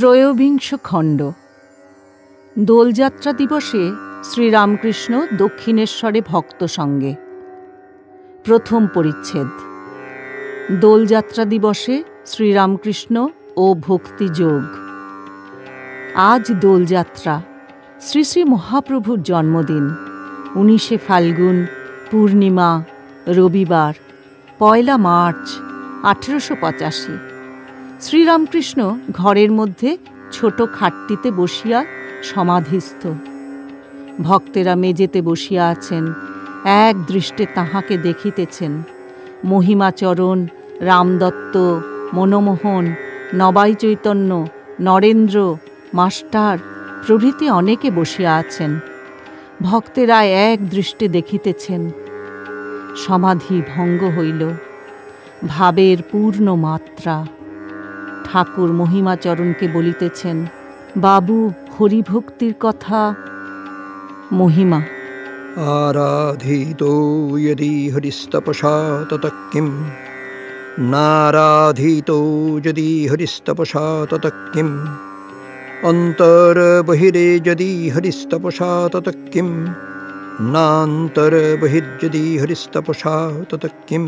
ত্রয়োবিংশ খণ্ড। দোলযাত্রা দিবসে শ্রীরামকৃষ্ণ দক্ষিণেশ্বরে ভক্ত সঙ্গে। প্রথম পরিচ্ছেদ। দোলযাত্রা দিবসে শ্রীরামকৃষ্ণ ও ভক্তিযোগ। আজ দোলযাত্রা, শ্রী শ্রী মহাপ্রভুর জন্মদিন। 19শে ফাল্গুন, পূর্ণিমা, রবিবার, 1 মার্চ 1885। শ্রীরামকৃষ্ণ ঘরের মধ্যে ছোট খাটটিতে বসিয়া সমাধিস্থ। ভক্তেরা মেজেতে বসিয়া আছেন, এক দৃষ্টে তাঁহাকে দেখিতেছেন। মহিমাচরণ, রামদত্ত, মনমোহন, নবাই চৈতন্য, নরেন্দ্র, মাস্টার প্রভৃতি অনেকে বসিয়া আছেন। ভক্তেরা এক দৃষ্টে দেখিতেছেন। সমাধি ভঙ্গ হইল। ভাবের পূর্ণ মাত্রা। ঠাকুর মহিমাচরণকে বলিতেছেন, বাবু, হরিভক্তির কথা। মহিমা: আরাধিতো যদি হরিস্তপসা ততঃ কিম, নারাধিতো যদি হরিস্তপসা ততঃ কিম, অন্তর্বহিরে যদি হরিস্তপসা ততঃ কিম, নান্তর্বহির্যদি হরিস্তপসা ততঃ কিম।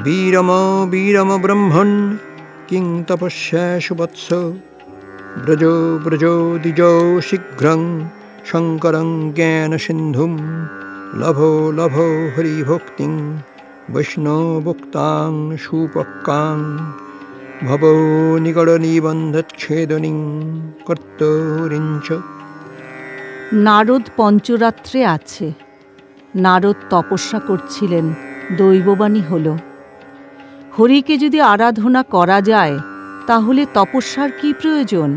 বীরম বীরম ব্রহ্মণ কিং তপস্যাশু বৎস, ব্রজো ব্রজো দ্বিজো শীঘ্রং শঙ্করং জ্ঞান সিন্ধুম, লভো লভো হরিভক্তিং বৈষ্ণবোক্তাং সুপক্কাং, ভবো নিকট নিবন্ধচ্ছেদনিং কর্তরিঞ্চ। নারদ পঞ্চরাত্রে আছে। নারদ তপস্যা করছিলেন, দৈববাণী হল। হরিকে যদি আরাধনা করা যায় তাহলে তপস্যার কি প্রয়োজন?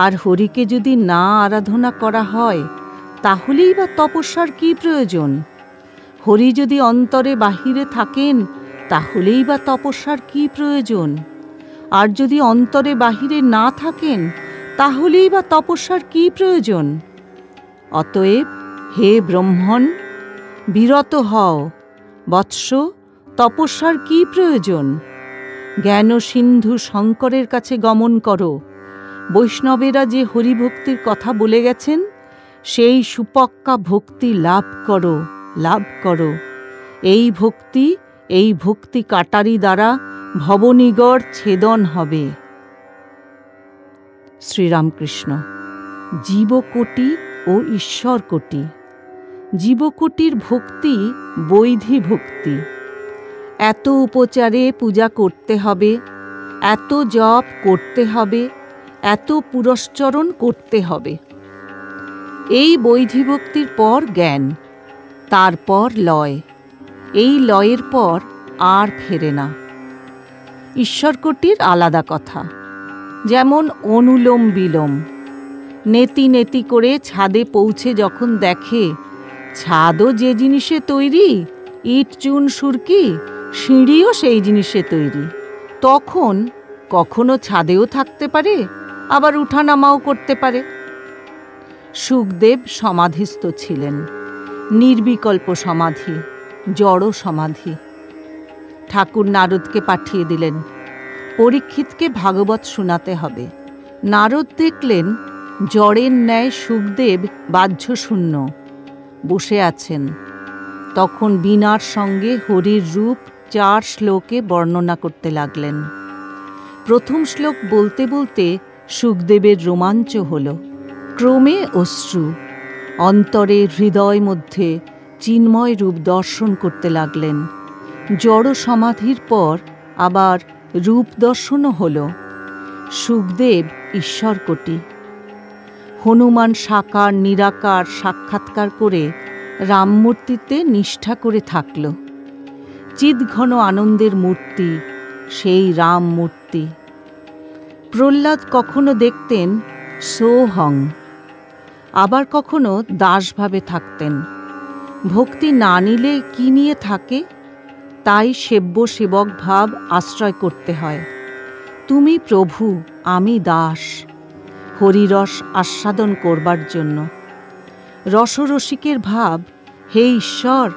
আর হরিকে যদি না আরাধনা করা হয় তাহলেই বা তপস্যার কি প্রয়োজন? হরি যদি অন্তরে বাহিরে থাকেন তাহলেই বা তপস্যার কি প্রয়োজন? আর যদি অন্তরে বাহিরে না থাকেন তাহলেই বা তপস্যার কি প্রয়োজন? অতএব হে ব্রহ্মণ, বিরত হও। বৎস, তপস্যার কি প্রয়োজন? জ্ঞান সিন্ধু শঙ্করের কাছে গমন করো। বৈষ্ণবেরা যে হরিভক্তির কথা বলে গেছেন সেই সুপক্কা ভক্তি লাভ করো, লাভ করো। এই ভক্তি কাটারি দ্বারা ভবনিগড় ছেদন হবে। শ্রীরামকৃষ্ণ: জীবকোটি ও ঈশ্বরকোটি। জীবকোটির ভক্তি বৈধি ভক্তি। এত উপচারে পূজা করতে হবে, এত জপ করতে হবে, এত পুরস্চরণ করতে হবে। এই বৈধি ভক্তির পর জ্ঞান, তারপর লয়। এই লয়ের পর আর ফেরে না। ঈশ্বরকোটির আলাদা কথা। যেমন অনুলোম বিলোম। নেতি নেতি করে ছাদে পৌঁছে যখন দেখে ছাদও যে জিনিসে তৈরি, ইট চুন সুরকি, সিঁড়িও সেই জিনিসে তৈরি, তখন কখনো ছাদেও থাকতে পারে, আবার উঠানামাও করতে পারে। শুকদেব সমাধিস্থ ছিলেন। নির্বিকল্প সমাধি, জড় সমাধি। ঠাকুর নারদকে পাঠিয়ে দিলেন, পরীক্ষিতকে ভাগবত শোনাতে হবে। নারদ দেখলেন জড়ের ন্যায় শুকদেব বাহ্যশূন্য বসে আছেন। তখন বীণার সঙ্গে হরির রূপ 4 শ্লোকে বর্ণনা করতে লাগলেন। প্রথম শ্লোক বলতে বলতে শুকদেবের রোমাঞ্চ হল। ক্রমে অশ্রু। অন্তরে হৃদয় মধ্যে চিন্ময় রূপ দর্শন করতে লাগলেন। জড় সমাধির পর আবার রূপ দর্শনও হল। শুকদেব ঈশ্বরকোটি। হনুমান সাকার নিরাকার সাক্ষাৎকার করে রামমূর্তিতে নিষ্ঠা করে থাকল। চিৎঘন আনন্দের মূর্তি সেই রাম মূর্তি। প্রহ্লাদ কখনো দেখতেন সোহং, আবার কখনো দাসভাবে থাকতেন। ভক্তি না নিলে কি নিয়ে থাকে? তাই সেব্য সেবক ভাব আশ্রয় করতে হয়। তুমি প্রভু, আমি দাস। হরিরস আস্বাদন করবার জন্য। রসরসিকের ভাব, হে ঈশ্বর,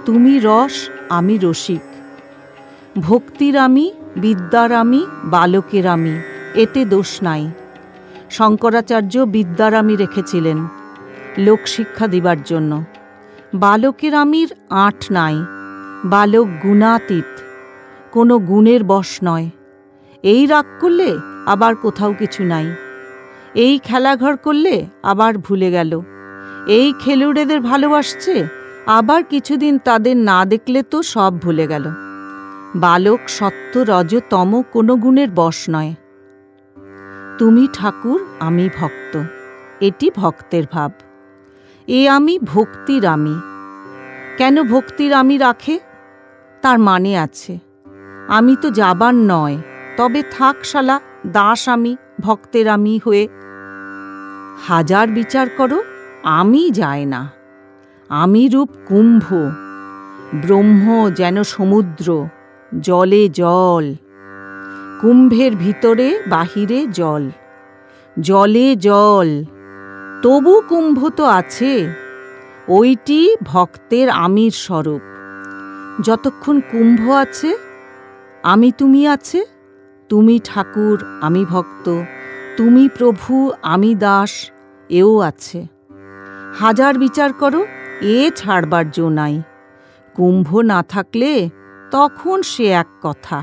তুমি রস, আমি রসিক। ভক্তির আমি, বিদ্যার আমি, বালকের আমি, এতে দোষ নাই। শঙ্করাচার্য বিদ্যারামী রেখেছিলেন লোকশিক্ষা দিবার জন্য। বালকের আমির আঁট নাই, বালক গুণাতীত, কোনো গুণের বশ নয়। এই রাগ করলে আবার কোথাও কিছু নাই, এই খেলাঘর করলে আবার ভুলে গেল, এই খেলুড়েদের ভালোবাসছে, আবার কিছুদিন তাদের না দেখলে তো সব ভুলে গেল। বালক সত্য রজ তম কোনো গুণের বশ নয়। তুমি ঠাকুর, আমি ভক্ত, এটি ভক্তের ভাব। এ আমি ভক্তির আমি। কেন ভক্তির আমি রাখে? তার মানে আছে। আমি তো যাবার নয়, তবে থাক শালা দাস আমি ভক্তের আমি হয়ে। হাজার বিচার করো, আমি যায় না। আমি রূপ কুম্ভ, ব্রহ্ম যেন সমুদ্র, জলে জল, কুম্ভের ভিতরে বাহিরে জল, জলে জল, তবু কুম্ভ তো আছে। ওইটি ভক্তের আমির স্বরূপ। যতক্ষণ কুম্ভ আছে, আমি তুমি আছে, তুমি ঠাকুর আমি ভক্ত, তুমি প্রভু আমি দাস, এও আছে। হাজার বিচার করো, এ ছাড়বার জো নাই। কুম্ভ না থাকলে তখন সে এক কথা।